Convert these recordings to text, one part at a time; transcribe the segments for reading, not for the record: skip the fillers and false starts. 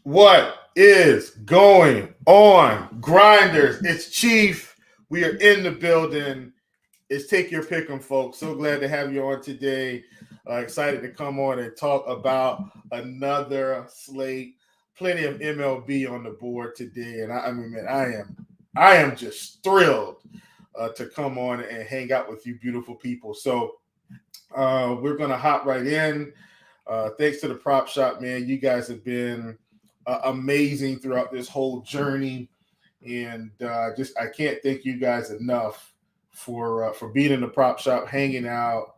What is going on, grinders? It's Chief. We are in the building. It's Take Your Pick'em, folks. So glad to have you on today. Excited to come on and talk about another slate. Plenty of MLB on the board today, and I am just thrilled to come on and hang out with you, beautiful people. So we're gonna hop right in. Thanks to the prop shop, man. You guys have been amazing throughout this whole journey, and I can't thank you guys enough for being in the prop shop, hanging out.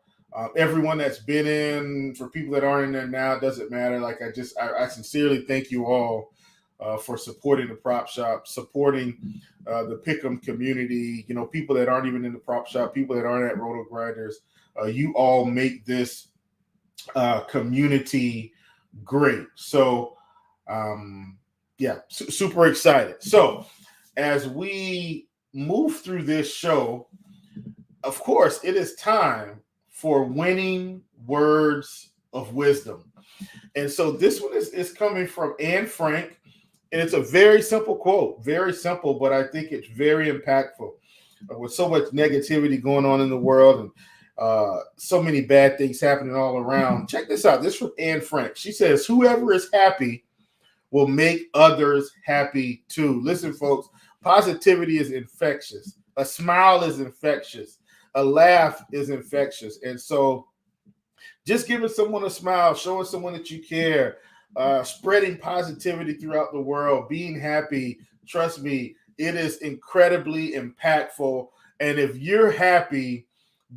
Everyone that's been in, for people that aren't in there now, doesn't matter. Like I sincerely thank you all for supporting the prop shop, supporting the Pick'em community. You know, people that aren't even in the prop shop, people that aren't at RotoGrinders. You all make this community great. So super excited. So as we move through this show, of course, it is time for winning words of wisdom. And so this one is coming from Anne Frank, and it's a very simple quote, very simple, but I think it's very impactful. With so much negativity going on in the world and so many bad things happening all around. Check this out. This is from Anne Frank. She says, "Whoever is happy will make others happy too." Listen, folks, positivity is infectious. A smile is infectious. A laugh is infectious. And so just giving someone a smile, showing someone that you care, spreading positivity throughout the world, being happy, trust me, it is incredibly impactful. And if you're happy,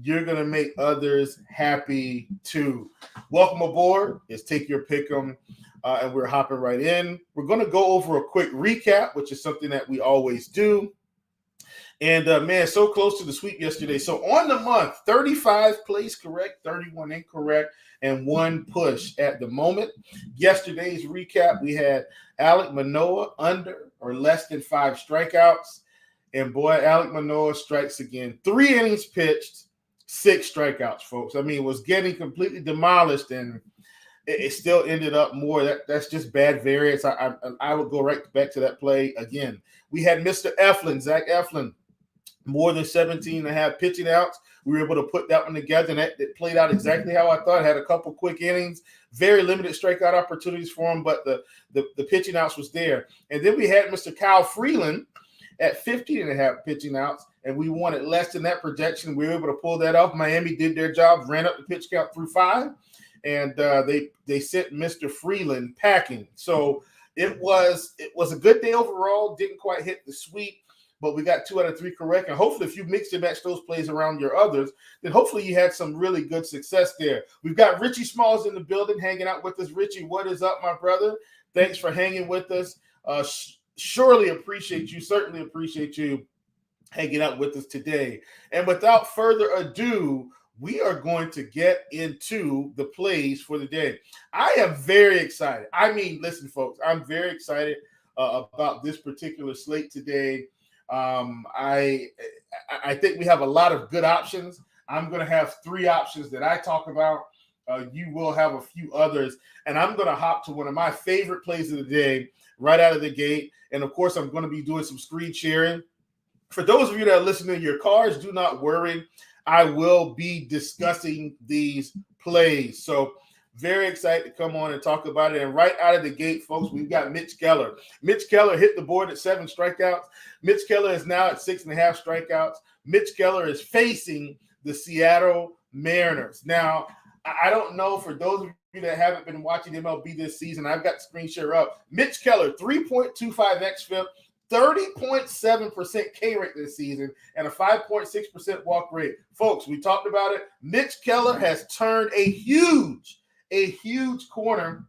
you're going to make others happy too. Welcome aboard. It's Take Your Pick'em, and we're hopping right in. We're going to go over a quick recap, which is something that we always do. And, man, so close to the sweep yesterday. So on the month, 35 plays correct, 31 incorrect, and 1 push at the moment. Yesterday's recap, we had Alek Manoah under or less than 5 strikeouts. And, boy, Alek Manoah strikes again. 3 innings pitched, 6 strikeouts, folks. I mean, it was getting completely demolished, and it still ended up more. That's just bad variance. I would go right back to that play again. We had Mr. Eflin, Zach Eflin, more than 17 and a half pitching outs. We were able to put that one together, and it played out exactly how I thought. Had a couple quick innings, very limited strikeout opportunities for him, but the pitching outs was there. And then we had Mr. Kyle Freeland at 15 and a half pitching outs, and we wanted less than that projection. We were able to pull that off. Miami did their job, ran up the pitch count through 5, and they sent Mr. Freeland packing. So it was a good day overall. Didn't quite hit the sweep, but we got 2 out of 3 correct. And hopefully if you mix and match those plays around your others, then hopefully you had some really good success there. We've got Richie Smalls in the building hanging out with us. Richie, what is up, my brother? Thanks for hanging with us. Certainly appreciate you hanging out with us today. And without further ado, we are going to get into the plays for the day. I am very excited. I mean, listen, folks, I'm very excited about this particular slate today. I think we have a lot of good options. I'm going to have 3 options that I talk about. You will have a few others, and I'm going to hop to one of my favorite plays of the day right out of the gate. And of course, I'm going to be doing some screen sharing. For those of you that are listening in your cars, do not worry. I will be discussing these plays. So very excited to come on and talk about it. And right out of the gate, folks, we've got Mitch Keller. Mitch Keller hit the board at 7 strikeouts. Mitch Keller is now at 6.5 strikeouts. Mitch Keller is facing the Seattle Mariners. Now, I don't know, for those of you that haven't been watching MLB this season, I've got the screen share up. Mitch Keller, 3.25 xFIP, 30.7% K rate this season, and a 5.6% walk rate. Folks, we talked about it. Mitch Keller has turned a huge corner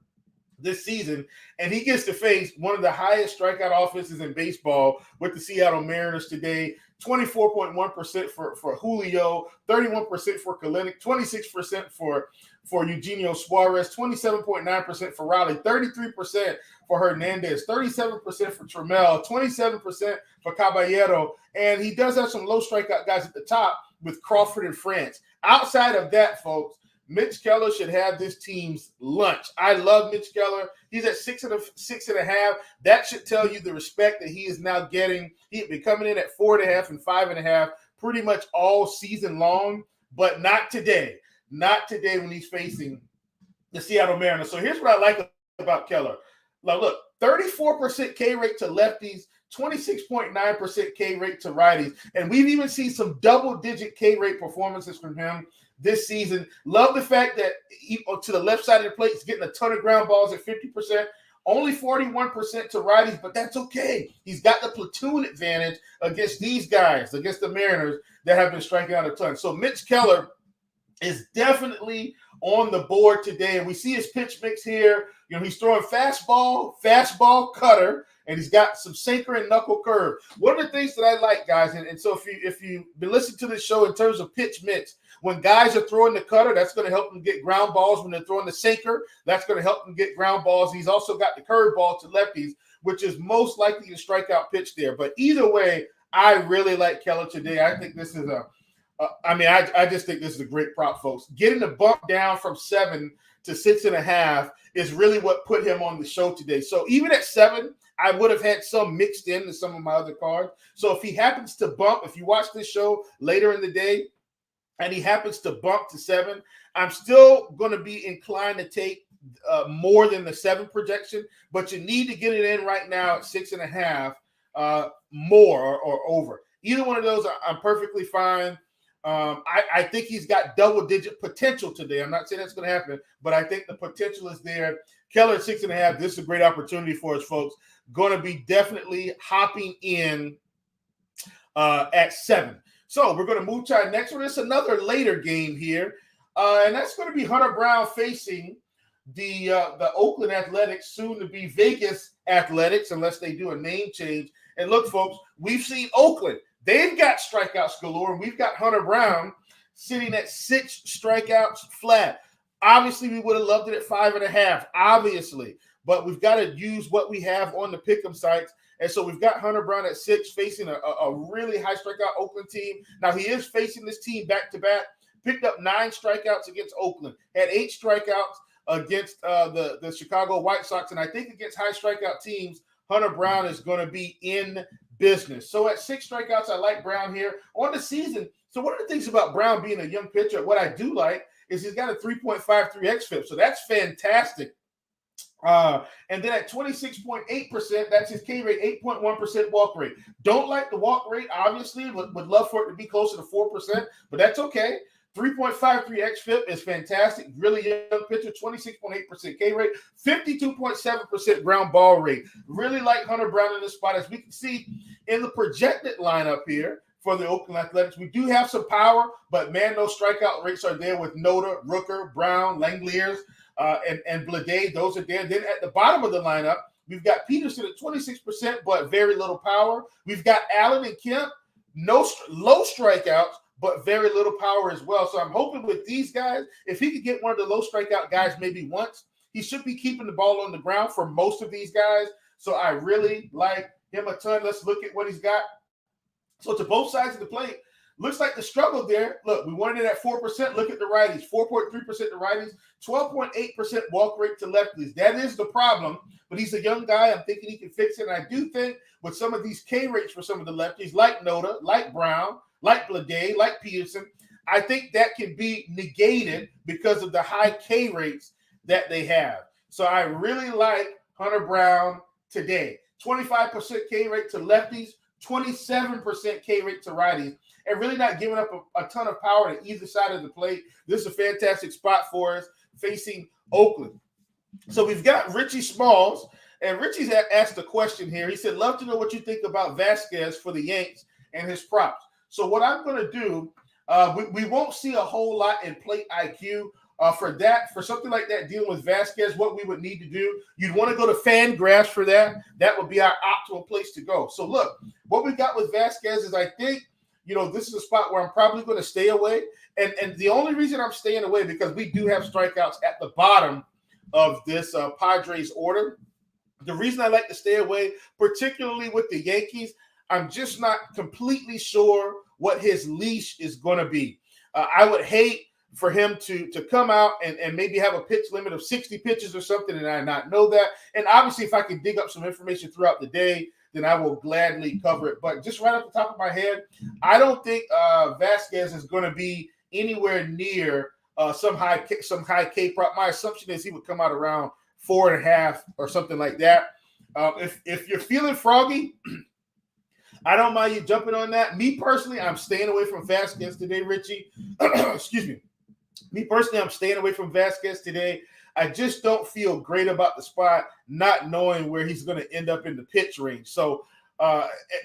this season, and he gets to face one of the highest strikeout offenses in baseball with the Seattle Mariners today. 24.1% for Julio, 31% for Kalenic, 26% for Eugenio Suarez, 27.9% for Riley, 33% for Hernandez, 37% for Trammell, 27% for Caballero, and he does have some low strikeout guys at the top with Crawford and France. Outside of that, folks, Mitch Keller should have this team's lunch. I love Mitch Keller. He's at 6.5. That should tell you the respect that he is now getting. He'd been coming in at 4.5 and 5.5 pretty much all season long, but not today. Not today when he's facing the Seattle Mariners. So here's what I like about Keller. Now look, 34% K rate to lefties, 26.9% K rate to righties. And we've even seen some double-digit K rate performances from him this season. Love the fact that to the left side of the plate, he's getting a ton of ground balls at 50%. Only 41% to righties, but that's okay. He's got the platoon advantage against these guys, against the Mariners that have been striking out a ton. So Mitch Keller is definitely on the board today. And we see his pitch mix here. You know, he's throwing fastball, cutter, and he's got some sinker and knuckle curve. One of the things that I like, guys, and so if you've been listening to this show in terms of pitch mix, when guys are throwing the cutter, that's going to help them get ground balls. When they're throwing the sinker, that's going to help them get ground balls. He's also got the curve ball to lefties, which is most likely to strike out pitch there. But either way, I really like Keller today. I think this is I just think this is a great prop, folks. Getting the bump down from 7 to 6.5 is really what put him on the show today. So even at 7, I would have had some mixed in to some of my other cards. So if he happens to bump, if you watch this show later in the day and he happens to bump to 7, I'm still going to be inclined to take more than the 7 projection, but you need to get it in right now at 6.5 more or over. Either one of those, I'm perfectly fine. I think he's got double-digit potential today. I'm not saying that's going to happen, but I think the potential is there. Keller at 6.5, this is a great opportunity for us, folks. Going to be definitely hopping in at 7. So we're going to move to our next one. It's another later game here, and that's going to be Hunter Brown facing the Oakland Athletics, soon to be Vegas Athletics, unless they do a name change. And look, folks, we've seen Oakland. They've got strikeouts galore, and we've got Hunter Brown sitting at 6 strikeouts flat. Obviously, we would have loved it at 5.5, obviously, but we've got to use what we have on the pick'em sites. And so we've got Hunter Brown at 6 facing a really high strikeout Oakland team. Now, he is facing this team back-to-back, picked up 9 strikeouts against Oakland, had 8 strikeouts against the Chicago White Sox, and I think against high strikeout teams, Hunter Brown is going to be in business. So at 6 strikeouts, I like Brown here on the season. So one of the things about Brown being a young pitcher, what I do like is he's got a 3.53 xFIP. So that's fantastic. And then at 26.8%, that's his K rate, 8.1% walk rate. Don't like the walk rate, obviously. Would love for it to be closer to 4%, but that's okay. 3.53 xFIP is fantastic. Really young pitcher, 26.8% K rate, 52.7% ground ball rate. Really like Hunter Brown in this spot. As we can see in the projected lineup here for the Oakland Athletics, we do have some power, but man, those strikeout rates are there with Noda, Rooker, Brown, Langeliers, and Blade. Those are there. Then at the bottom of the lineup, we've got Peterson at 26%, but very little power. We've got Allen and Kemp, low strikeouts, but very little power as well. So I'm hoping with these guys, if he could get one of the low strikeout guys maybe once, he should be keeping the ball on the ground for most of these guys. So I really like him a ton. Let's look at what he's got. So to both sides of the plate, looks like the struggle there. Look, we wanted it at 4%. Look at the righties, 4.3% to righties, 12.8% walk rate to lefties. That is the problem, but he's a young guy. I'm thinking he can fix it. And I do think with some of these K rates for some of the lefties, like Noda, like Brown, like Blade, like Peterson, I think that can be negated because of the high K rates that they have. So I really like Hunter Brown today. 25% K rate to lefties, 27% K rate to righties, and really not giving up a ton of power to either side of the plate. This is a fantastic spot for us facing Oakland. So we've got Richie Smalls, and Richie's asked a question here. He said, love to know what you think about Vasquez for the Yanks and his props. So what I'm going to do, we won't see a whole lot in plate IQ. For something like that, dealing with Vasquez, what we would need to do, you'd want to go to Fangraphs for that. That would be our optimal place to go. So look, what we got with Vasquez is I think, this is a spot where I'm probably going to stay away. And the only reason I'm staying away because we do have strikeouts at the bottom of this Padres order. The reason I like to stay away, particularly with the Yankees, I'm just not completely sure what his leash is going to be. I would hate for him to come out and maybe have a pitch limit of 60 pitches or something, and I not know that. And obviously, if I can dig up some information throughout the day, then I will gladly cover it. But just right off the top of my head, I don't think Vasquez is going to be anywhere near some high K prop. My assumption is he would come out around 4.5 or something like that. If you're feeling froggy, I don't mind you jumping on that. Me personally, I'm staying away from Vasquez today, Richie. Excuse me. Me personally, I'm staying away from Vasquez today. I just don't feel great about the spot, not knowing where he's going to end up in the pitch range. So,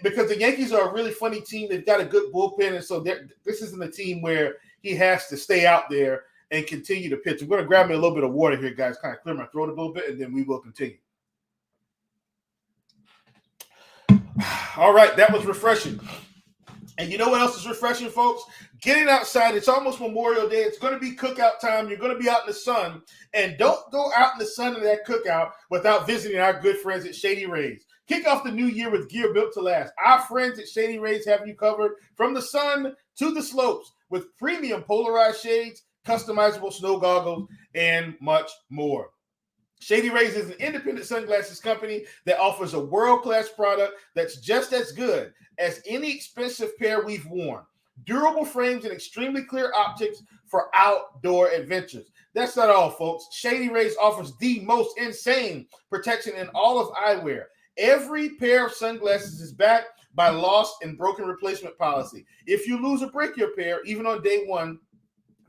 because the Yankees are a really funny team, they've got a good bullpen, and so this isn't a team where he has to stay out there and continue to pitch. I'm going to grab me a little bit of water here, guys, kind of clear my throat a little bit, and then we will continue. All right, that was refreshing. And you know what else is refreshing, folks? Getting outside. It's almost Memorial Day. It's going to be cookout time. You're going to be out in the sun. And don't go out in the sun in that cookout without visiting our good friends at Shady Rays. Kick off the new year with gear built to last. Our friends at Shady Rays have you covered from the sun to the slopes with premium polarized shades, customizable snow goggles, and much more. Shady Rays is an independent sunglasses company that offers a world-class product that's just as good as any expensive pair we've worn. Durable frames and extremely clear optics for outdoor adventures. That's not all, folks. Shady Rays offers the most insane protection in all of eyewear. Every pair of sunglasses is backed by lost and broken replacement policy. If you lose or break your pair, even on day one,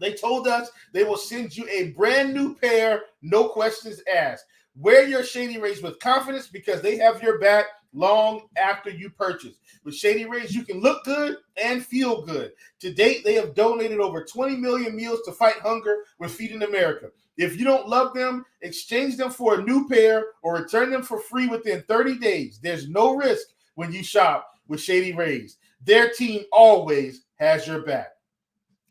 they told us they will send you a brand new pair, no questions asked. Wear your Shady Rays with confidence because they have your back long after you purchase. With Shady Rays, you can look good and feel good. To date, they have donated over 20 million meals to fight hunger with Feeding America. If you don't love them, exchange them for a new pair or return them for free within 30 days. There's no risk when you shop with Shady Rays. Their team always has your back.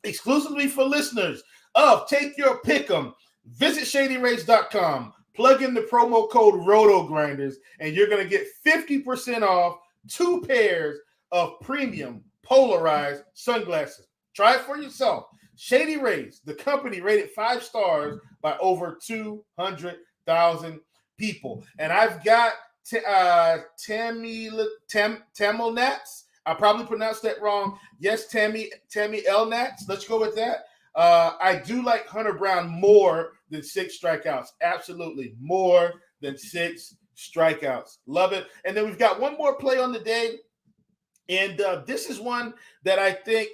Exclusively for listeners of Take Your Pick'em, visit ShadyRays.com, plug in the promo code RotoGrinders, and you're going to get 50% off 2 pairs of premium polarized sunglasses. Try it for yourself. Shady Rays, the company rated 5 stars by over 200,000 people. And I've got Tammy Nats. I probably pronounced that wrong. Yes, Tammy L. Nats. Let's go with that. I do like Hunter Brown more than 6 strikeouts. Absolutely. More than 6 strikeouts. Love it. And then we've got one more play on the day. And this is one that I think,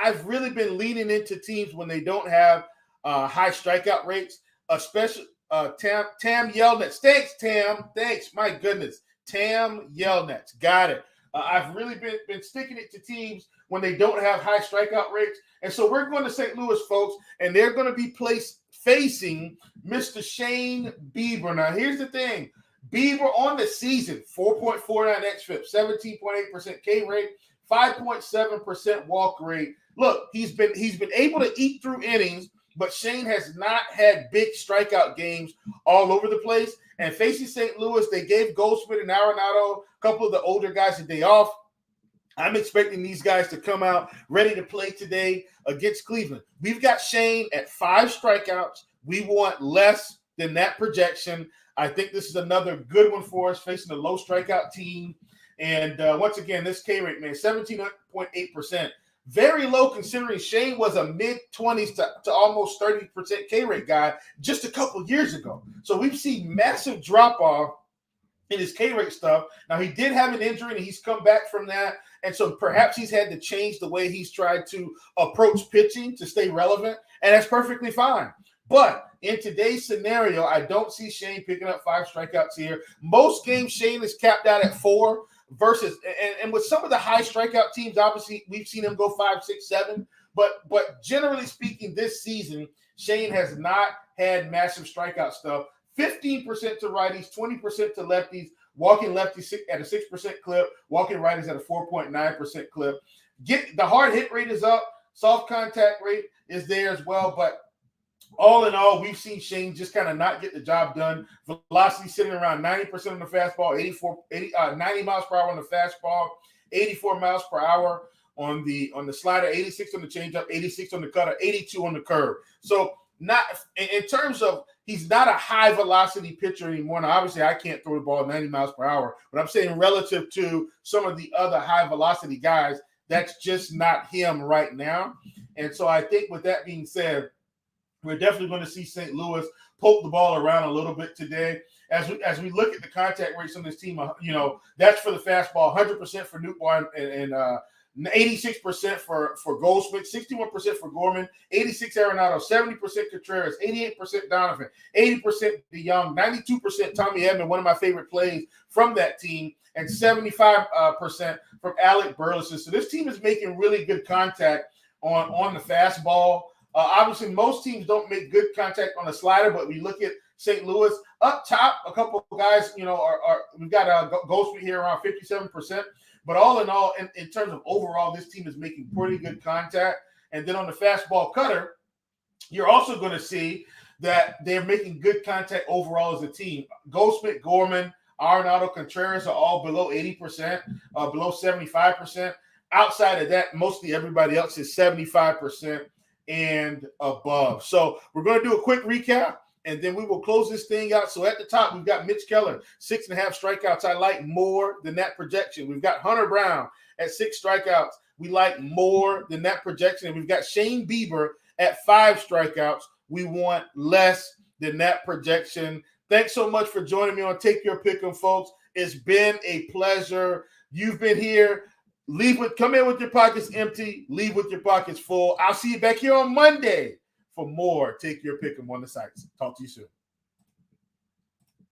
I've really been leaning into teams when they don't have high strikeout rates, especially Tam Yelnats. Thanks, Tam. Thanks. My goodness. Tam Yelnats. Got it. I've really been sticking it to teams when they don't have high strikeout rates. And so we're going to St. Louis, folks, and they're going to be facing Mr. Shane Bieber. Now, here's the thing. Bieber on the season, 4.49 xFIP, 17.8% K rate, 5.7% walk rate. Look, he's been able to eat through innings, but Shane has not had big strikeout games all over the place. And facing St. Louis, they gave Goldschmidt and Arenado, a couple of the older guys, a day off. I'm expecting these guys to come out ready to play today against Cleveland. We've got Shane at 5 strikeouts. We want less than that projection. I think this is another good one for us, facing a low strikeout team. And once again, this K rate, man, 17.8%. Very low considering Shane was a mid-20s to almost 30% K rate guy just a couple years ago. So we've seen massive drop-off in his K rate stuff. Now, he did have an injury, and he's come back from that. And so perhaps he's had to change the way he's tried to approach pitching to stay relevant, and that's perfectly fine. But in today's scenario, I don't see Shane picking up 5 strikeouts here. Most games, Shane is capped out at 4 versus, and with some of the high strikeout teams, obviously, we've seen him go 5, 6, 7. But generally speaking, this season, Shane has not had massive strikeout stuff. 15% to righties, 20% to lefties, walking lefties at a 6% clip, walking righties at a 4.9% clip. The hard hit rate is up, soft contact rate is there as well, but all in all, we've seen Shane just kind of not get the job done. Velocity sitting around 90% on the fastball, 90 miles per hour on the fastball, 84 miles per hour on the slider, 86 on the changeup, 86 on the cutter, 82 on the curve. So not in terms of he's not a high velocity pitcher anymore. Now, obviously, I can't throw the ball 90 miles per hour, but I'm saying relative to some of the other high velocity guys, that's just not him right now. And so I think with that being said, we're definitely going to see St. Louis poke the ball around a little bit today. As we look at the contact rates on this team, that's for the fastball, 100% for Newbar and 86% for Goldsmith, 61% for Gorman, 86 Arenado, 70% Contreras, 88% Donovan, 80% DeYoung, 92% Tommy Edman, one of my favorite plays from that team, and 75% from Alec Burleson. So this team is making really good contact on the fastball. Obviously, most teams don't make good contact on the slider, but we look at St. Louis up top. A couple of guys, we've got Goldsmith here around 57%. But all in all, in terms of overall, this team is making pretty good contact. And then on the fastball cutter, you're also going to see that they're making good contact overall as a team. Goldsmith, Gorman, Arenado, Contreras are all below 80%, below 75%. Outside of that, mostly everybody else is 75% and above. So we're going to do a quick recap, and then we will close this thing out. So at the top, we've got Mitch Keller, 6.5 strikeouts. I like more than that projection. We've got Hunter Brown at 6 strikeouts. We like more than that projection. And we've got Shane Bieber at 5 strikeouts. We want less than that projection. Thanks so much for joining me on Take Your Pick'em, folks. It's been a pleasure. You've been here. Come in with your pockets empty, leave with your pockets full. I'll see you back here on Monday for more Take Your Pick'em on the sites. Talk to you soon.